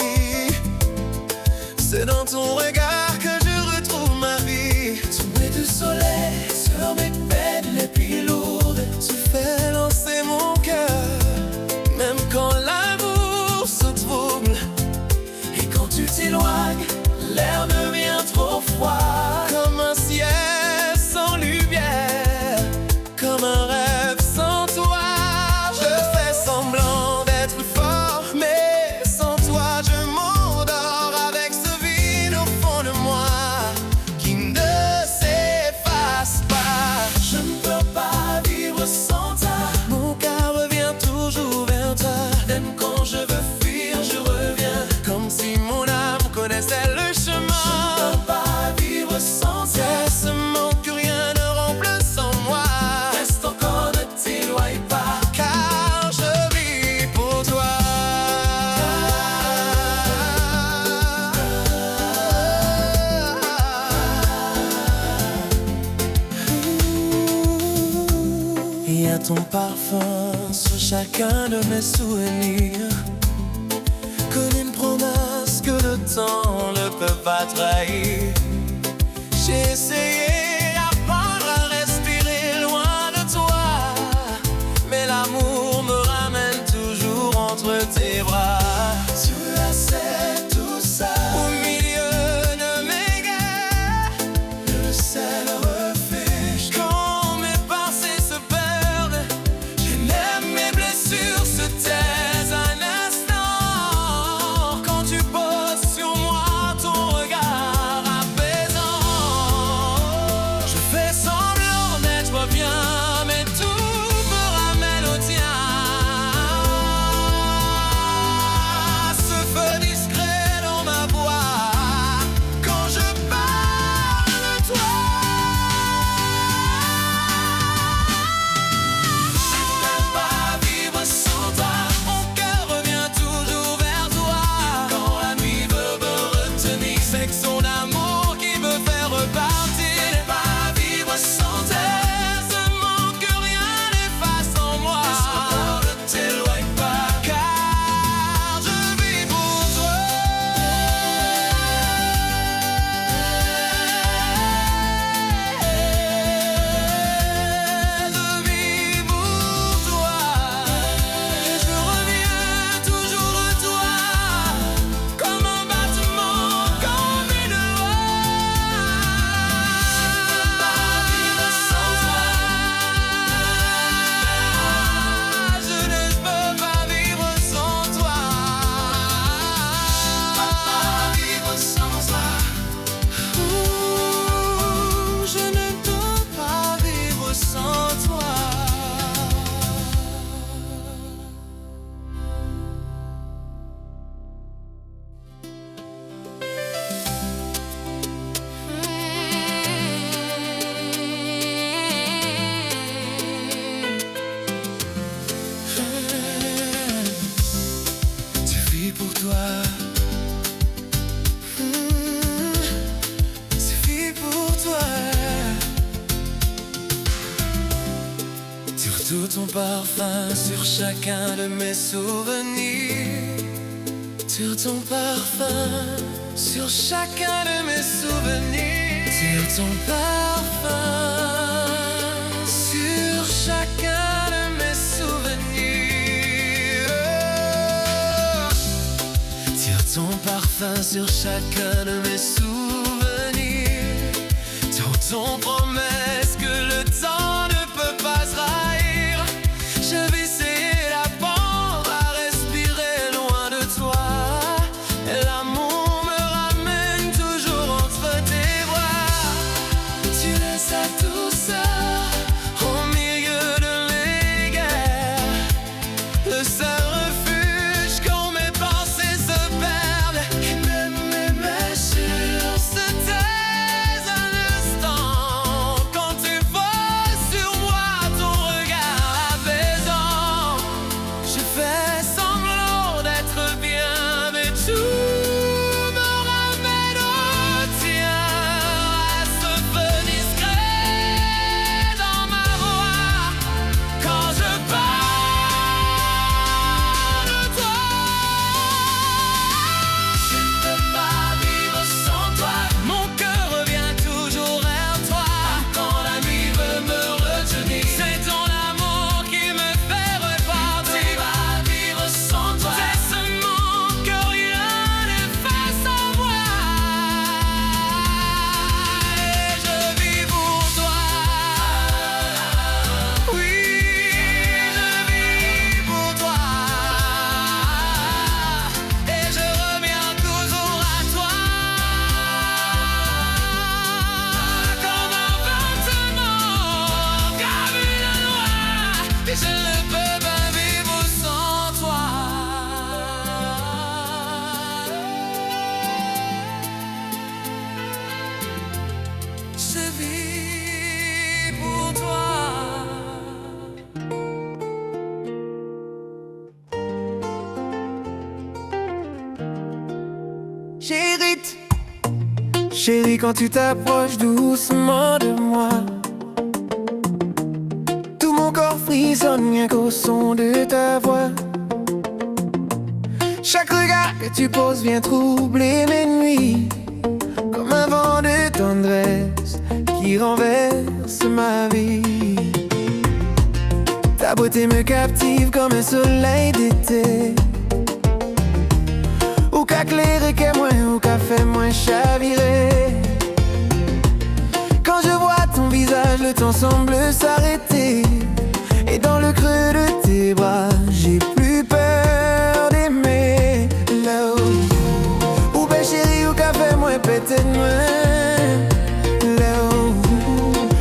S1: c'est dans ton regard que je retrouve ma vie. Tu mets du soleil sur mes peines les plus lourdes. Tu fais lancer mon cœur, même quand l'amour se trouble. Et quand tu t'éloignes, l'air devient trop froid. Comme un ciel sans lumière, comme un rêve sans toi. Je fais semblant d'être fort, mais sans toi je m'endors avec ce vide au fond de ton parfum sur chacun de mes souvenirs, comme une promesse que le temps ne peut pas trahir. J'ai essayé d'apprendre à respirer loin de toi, mais l'amour me ramène toujours entre tes bras. Tu as c'est tout ça au milieu de mes guerres, le seul refuge quand mes pensées se perdent. J'ai même mes blessures se taisent un instant quand tu poses sur moi ton regard apaisant. Je fais semblant d'être bien, mais tout me ramène au tien. Ce feu discret dans ma voix quand je parle de toi. Je ne peux pas vivre sans toi. Mon cœur revient toujours vers toi. Quand la nuit veut me retenir, c'est que son amour qui me fait repartir. Je ne peux pas vivre sans elle. Ce manque que rien n'efface en moi. Ne t'éloigne pas, car je vis pour toi. Je vis pour toi. Et je reviens toujours à toi, comme un battement, comme une loi. Je ne peux pas vivre sans toi. Je ne peux pas vivre sans toi. Je ne peux pas vivre sans toi. Tu vis pour toi. Tu vis pour toi. Surtout ton parfum sur chacun de mes souvenirs. Sur ton parfum sur chacun de mes souvenirs. Sur ton parfum sur chacun de mes souvenirs. Tire ton parfum sur chacun de mes souvenirs. Ton promesse que le temps ne peut pas trahir. Je vais essayer d'apprendre à respirer loin de toi. Et l'amour me ramène toujours entre tes bras. Tu laisses la douceur au milieu de mes guerres, le seul refuge quand mes pensées se perdent. Et même mes blessures se taisent un instant quand tu poses sur moi ton regard apaisant. Je fais semblant d'être bien, mais tout me ramène au tien. À ce feu discret dans ma voix quand je parle de toi. Je ne peux pas vivre sans toi. Mon cœur revient toujours vers toi. Quand la nuit veut me retenir, c'est ton amour qui me fait repartir. Je ne peux pas vivre sans toi. C'est ce manque que rien n'efface en moi. Et je vis pour toi. Oui, je vis pour toi. Et je reviens toujours à toi, comme un battement, comme une loi. Et je ne peux pas vivre sans toi. Je vis pour toi. Chérie, chérie, quand tu t'approches doucement de moi, tout mon corps frissonne rien qu'au son de ta voix. Chaque regard que tu poses vient troubler mes nuits, comme un vent de tendresse qui renverse ma vie. Ta beauté me captive comme un soleil d'été, ou qu'a clairé qu'est moins, ou qu'a fait moins chavirer. Quand je vois ton visage, le temps semble s'arrêter, et dans le creux de tes bras, j'ai plus peur d'aimer. Là où belle chérie, ou qu'a fait moins péter de moi.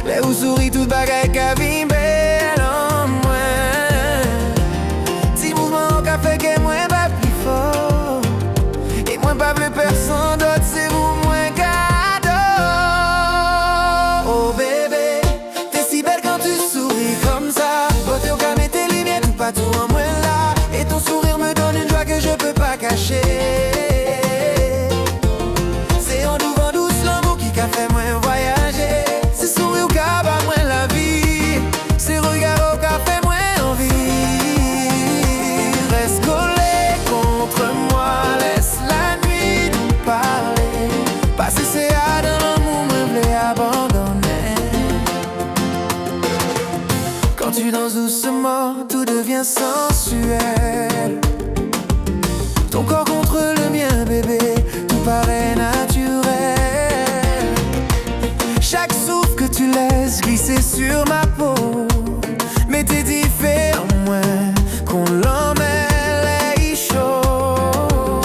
S1: Là où sourit toute bagaille qu'a vimé. Personne d'autre, c'est vous moins cadeau. Oh bébé, t'es si belle quand tu souris comme ça. Beauté au calme et tes lumières, tout pas tout en moins là. Et ton sourire me donne une joie que je peux pas cacher. C'est en ouvrant douce l'amour qui qu'a fait moins voyager. C'est sourire au cap à moins la vie. C'est regard au qu'a fait moins envie. Reste collé contre moi, laisse la nuit parler. Passer c'est à dans l'amour, me voulait abandonner. Quand tu danses doucement, tout devient sensuel. Ton corps contre le mien, bébé, tout paraît naturel. Chaque souffle que tu laisses glisser sur ma peau, mais t'es différent, moins qu'on l'emmêle chaud.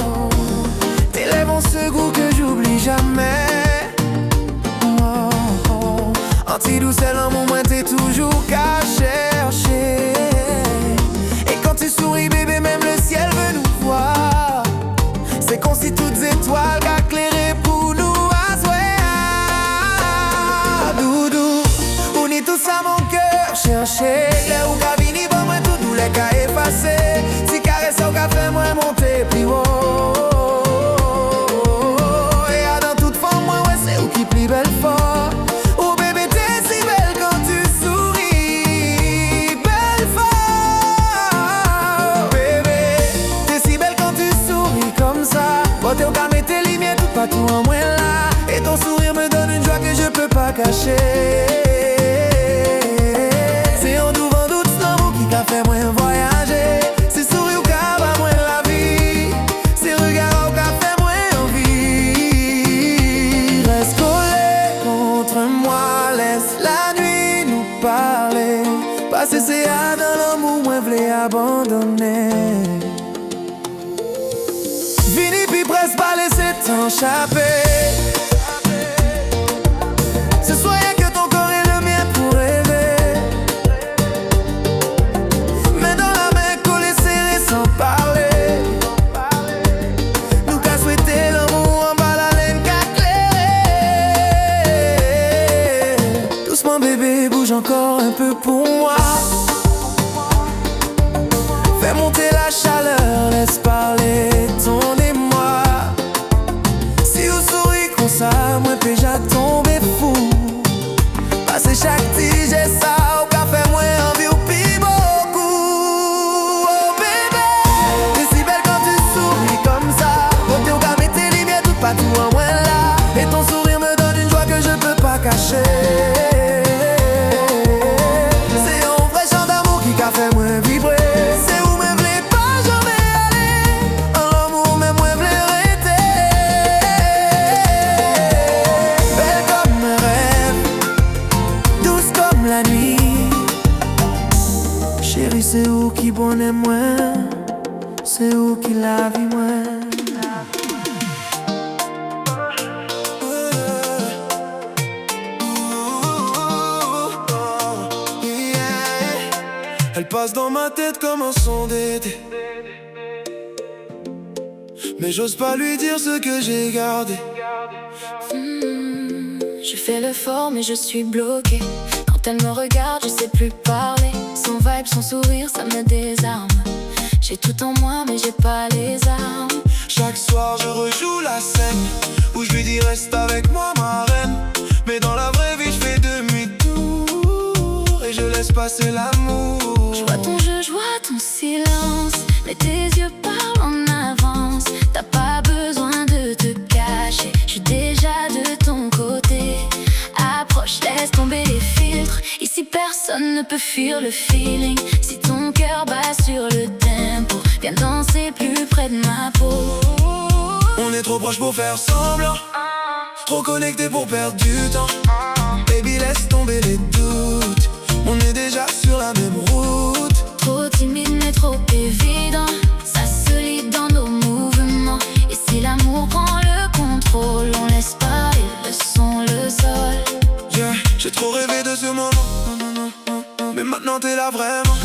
S1: Tes lèvres ont ce goût que j'oublie jamais. Oh, oh. Anti-douceur, l'amour, moins t'es toujours qu'à chercher. Et quand tu souris, bébé, même le ciel veut nous voir. C'est comme si toutes étoiles qu'a éclairé pour nous à souhait. Doudou, on est tous à mon cœur chercher. Là où qu'a vini, bon, moi tout doux, les qu'a effacé. Si caresse au qu'a fait, moi monter plus haut. Plus belle fort. Oh bébé, t'es si belle quand tu souris. Belle fort. Bébé, t'es si belle quand tu souris comme ça. Beauté au calme et tes lumières, tout partout en moins là. Et ton sourire me donne une joie que je peux pas cacher. C'est en ouvrant doute l'amour qui t'a fait moins voyager. C'est sourire au cap à moins la vie. C'est regard au qu'a fait moins envie. Reste moi, laisse la nuit nous parler. Passer c'est à dans l'amour, moi voulais abandonner. Fini puis presque pas laisser t'échapper. Ce soir y'a que ton corps et le mien pour rêver. Mais dans la main collée serrée sans parler. Nous qu'a souhaité l'amour en bas la laine qu'a clairé. Doucement bébé, bouge encore un peu pour moi. Fais monter la chaleur, laisse parler ton émoi. Si vous souriez comme ça, moi déjà tombé fou. Passer chaque tige et ça, au café moi envie ou pis beaucoup. Oh bébé, t'es si belle quand tu souris comme ça. Beauté au calme et tes lumières, tout pas tout en moins là. Et ton sourire me donne une joie que je peux pas cacher. Fait moins vibrer. C'est où me voulez pas jamais aller. En l'amour même moins voulez arrêter. Belle comme un rêve, douce comme la nuit. Chérie, c'est où qui bonne moins. C'est où qui la vie moins. Elle passe dans ma tête comme un son d'été. Mais j'ose pas lui dire ce que j'ai gardé.
S2: Je fais l'effort mais je suis bloquée. Quand elle me regarde je sais plus parler. Son vibe, son sourire ça me désarme. J'ai tout en moi mais j'ai pas les armes.
S1: Chaque soir je rejoue la scène où je lui dis reste avec moi ma reine. Mais dans la vraie vie je fais demi-tour et je laisse passer l'amour.
S2: mais tes yeux parlent en avance. T'as pas besoin de te cacher, je suis déjà de ton côté. Approche, laisse tomber les filtres. Ici personne ne peut fuir le feeling. Si ton cœur bat sur le tempo, viens danser plus près de ma peau.
S1: On est trop proche pour faire semblant, trop connecté pour perdre du temps. Baby, laisse tomber les doutes, on est déjà sur la même route.
S2: Trop timide mais trop évident, ça se lit dans nos mouvements. Et si l'amour prend le contrôle, on laisse parler le son, le sol.
S1: J'ai trop rêvé de ce moment, mais maintenant t'es là vraiment.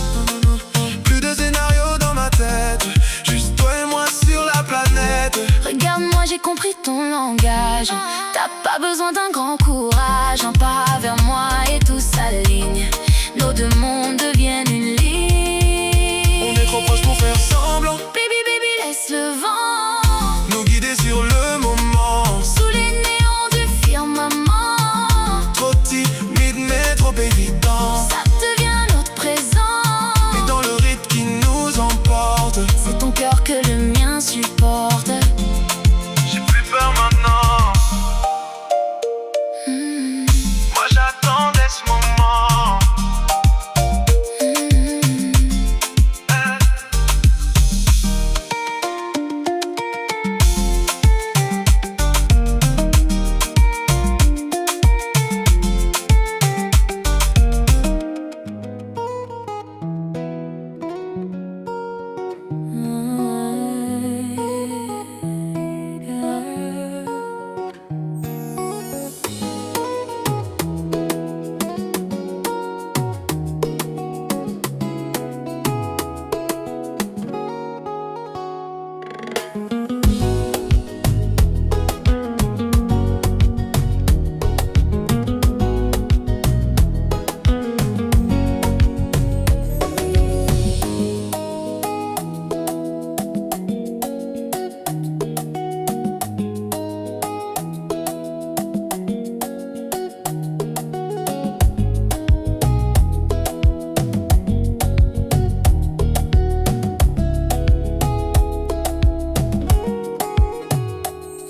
S1: Plus de scénarios dans ma tête, juste toi et moi sur la planète.
S2: Regarde-moi, j'ai compris ton langage. T'as pas besoin d'un grand courage. Un pas vers moi et tout s'aligne. Nos deux mondes deviennent une ligne.
S1: On est trop proche pour faire semblant.
S2: Baby, baby, laisse le vent
S1: nous guider sur le moment.
S2: sous les néons du firmament.
S1: Trop timide mais trop évident,
S2: Ça devient notre présent.
S1: et dans le rythme qui nous emporte.
S2: C'est ton cœur que le mien supporte.
S1: J'ai plus peur maintenant. Moi j'attendais ce moment.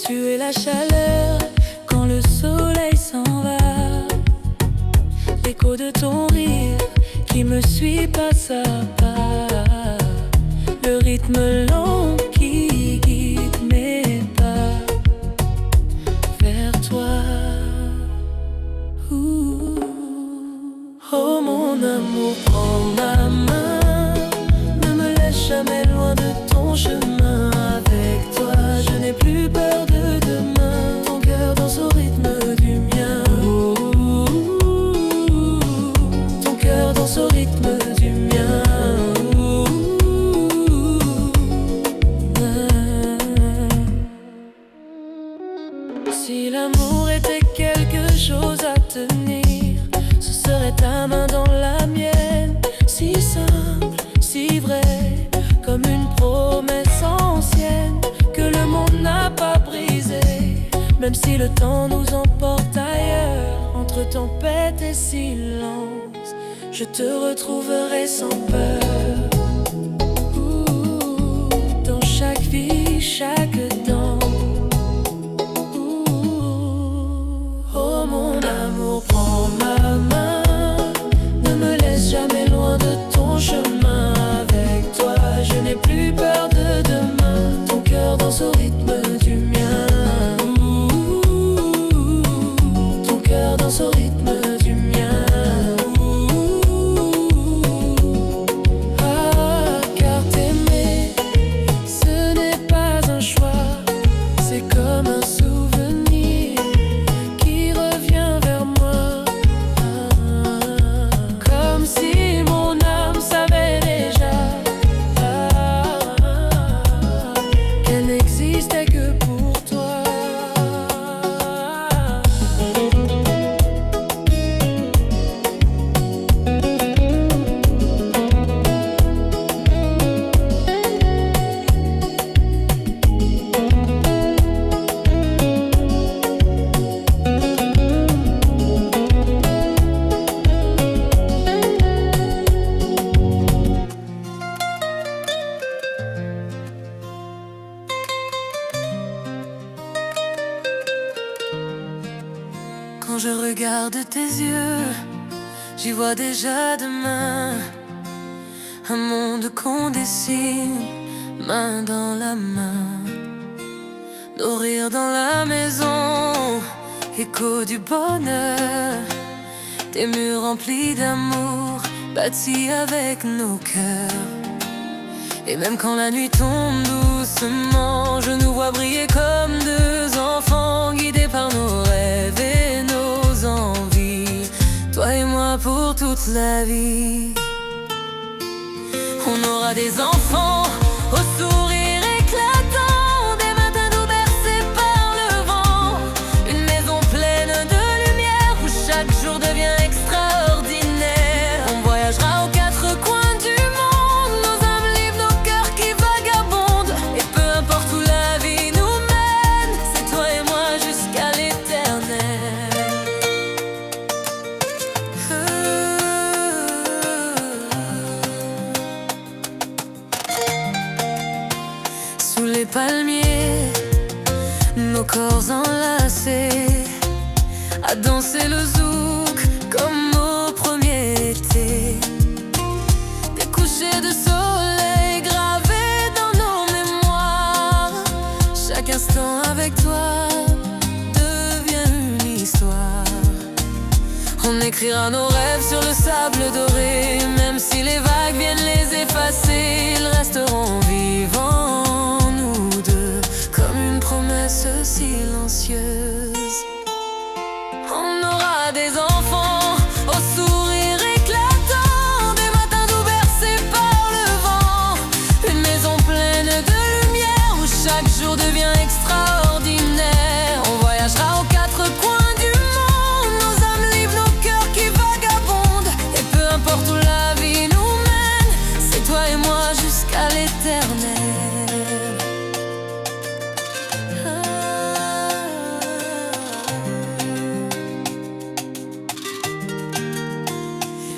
S2: Tu es la chaleur quand le soleil s'en va, l'écho de ton rire qui me suit pas à pas, le rythme lent qui guide mes pas vers toi. Ouh. Oh mon amour, prends ma main, ne me laisse jamais loin de ton chemin. Avec toi, je n'ai plus peur de demain. Ton cœur danse au rythme du mien. Ton cœur danse au rythme du mien. Si l'amour était quelque chose à tenir, ce serait ta main dans la mienne. Si simple, si vrai, comme une promesse ancienne que le monde n'a pas brisée. Même si le temps nous emporte ailleurs, entre tempête et silence, je te retrouverai sans peur. Ouh, dans chaque vie, chaque danse. Oh mon amour, prends ma main, ne me laisse jamais loin de ton chemin. Avec toi, je n'ai plus peur de demain. Ton cœur danse au rythme du mien. Ton cœur danse au rythme du mien. Ah, car t'aimer, ce n'est pas un choix, c'est comme un souvenir qui revient vers moi. Comme si mon âme savait déjà qu'elle n'existait que pour toi. Quand je regarde tes yeux, j'y vois déjà demain un monde qu'on dessine, main dans la main. Nos rires dans la maison, écho du bonheur. Des murs remplis d'amour, bâtis avec nos cœurs. Et même quand la nuit tombe doucement, je nous vois briller comme deux enfants, guidés par nos rêves et nos envies. Toi et moi pour toute la vie. On aura des enfants au sourire éclatant, des matins doux bercés par le vent, une maison pleine de lumière où chaque jour devient extraordinaire. On voyagera aux quatre coins du monde, nos âmes libres, nos cœurs qui vagabondent. Et peu importe où la vie nous mène, c'est toi et moi jusqu'à l'éternel. Sous les palmiers, nos corps enlacés, à danser le zouk comme au premier été. Des couchers de soleil gravés dans nos mémoires. Chaque instant avec toi devient une histoire. On écrira nos rêves sur le sable doré. Même si les vagues viennent les effacer, ils resteront vivants, nous deux, comme une promesse silencieuse. On aura des enfants au sourire éclatant, des matins doux bercés par le vent, une maison pleine de lumière où chaque jour devient extraordinaire. On voyagera aux quatre coins du monde, nos âmes libres, nos cœurs qui vagabondent. Et peu importe où la vie nous mène, c'est toi et moi jusqu'à l'éternel.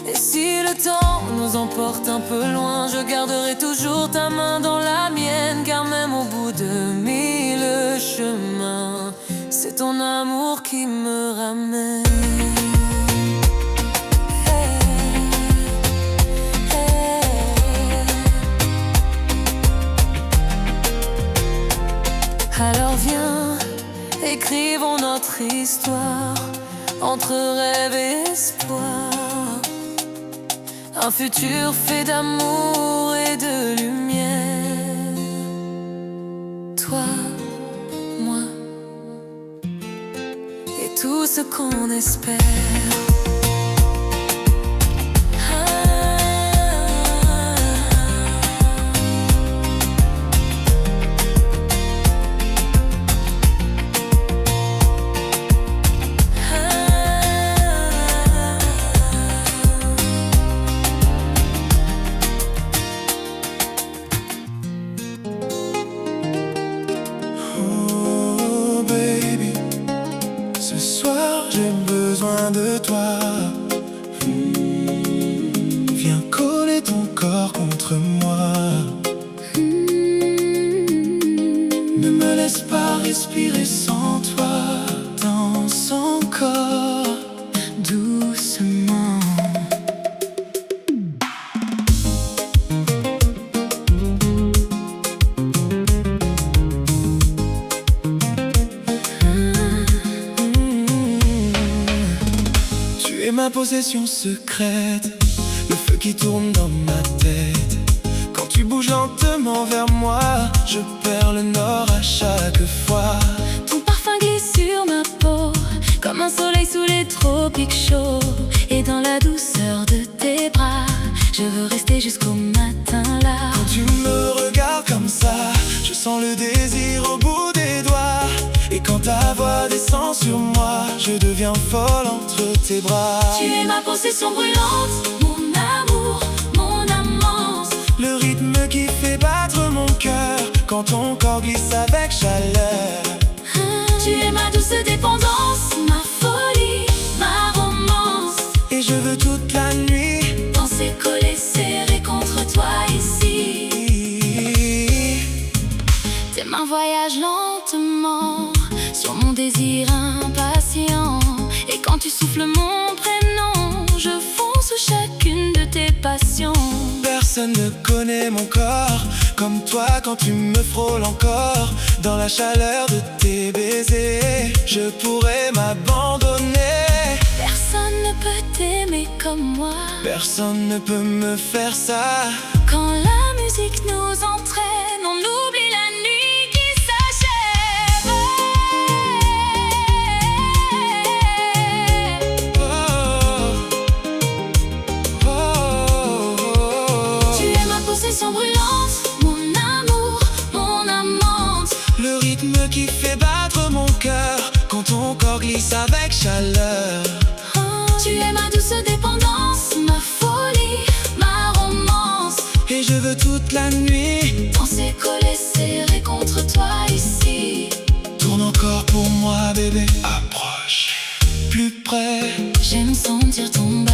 S2: Et si le temps nous emporte un peu loin, je garderai toujours ta main dans la mienne. Car même au bout de 1000 chemins, c'est ton amour qui me ramène. Alors viens, écrivons notre histoire entre rêve et espoir. Un futur fait d'amour et de lumière. Toi, moi et tout ce qu'on espère.
S3: Oh baby, ce soir j'ai besoin de toi. Viens coller ton corps contre moi. Ne me laisse pas respirer sans toi. Danse encore doucement. Tu es ma possession secrète, le feu qui tourne dans ma tête. Quand tu bouges lentement vers moi, je perds le nord à chaque fois.
S2: Ton parfum glisse sur ma peau, comme un soleil sous les tropiques chauds. Et dans la douceur de tes bras, je veux rester jusqu'au matin là.
S3: Quand tu me regardes comme ça, je sens le désir au bout des doigts. Et quand ta voix descend sur moi, je deviens folle entre tes bras.
S2: Tu es ma possession brûlante, mon amour, mon amante.
S3: Le rythme qui fait battre mon cœur quand ton corps glisse avec chaleur.
S2: Tu es ma douce dépendance, ma folie, ma romance.
S3: Et je veux toute la nuit
S2: danser collé, serré contre toi ici. Tes mains voyagent lentement sur mon désir impatient. Et quand souffle mon prénom. Je fonce sous chacune de tes passions.
S1: Personne ne connaît mon corps comme toi quand tu me frôles encore. Dans la chaleur de tes baisers, je pourrais m'abandonner.
S2: Personne ne peut t'aimer comme moi.
S1: Personne ne peut me faire ça.
S2: Quand la musique nous entraîne, on oublie la nuit qui s'achève. Tu es ma possession brûlante, mon amour, mon amante.
S1: Le rythme qui fait battre mon cœur quand ton corps glisse avec chaleur.
S2: Tu es ma douce dépendance, ma folie, ma romance.
S1: Et je veux toute la nuit
S2: danser collé serré contre toi ici.
S1: Tourne encore pour moi bébé, approche plus près.
S2: J'aime sentir ton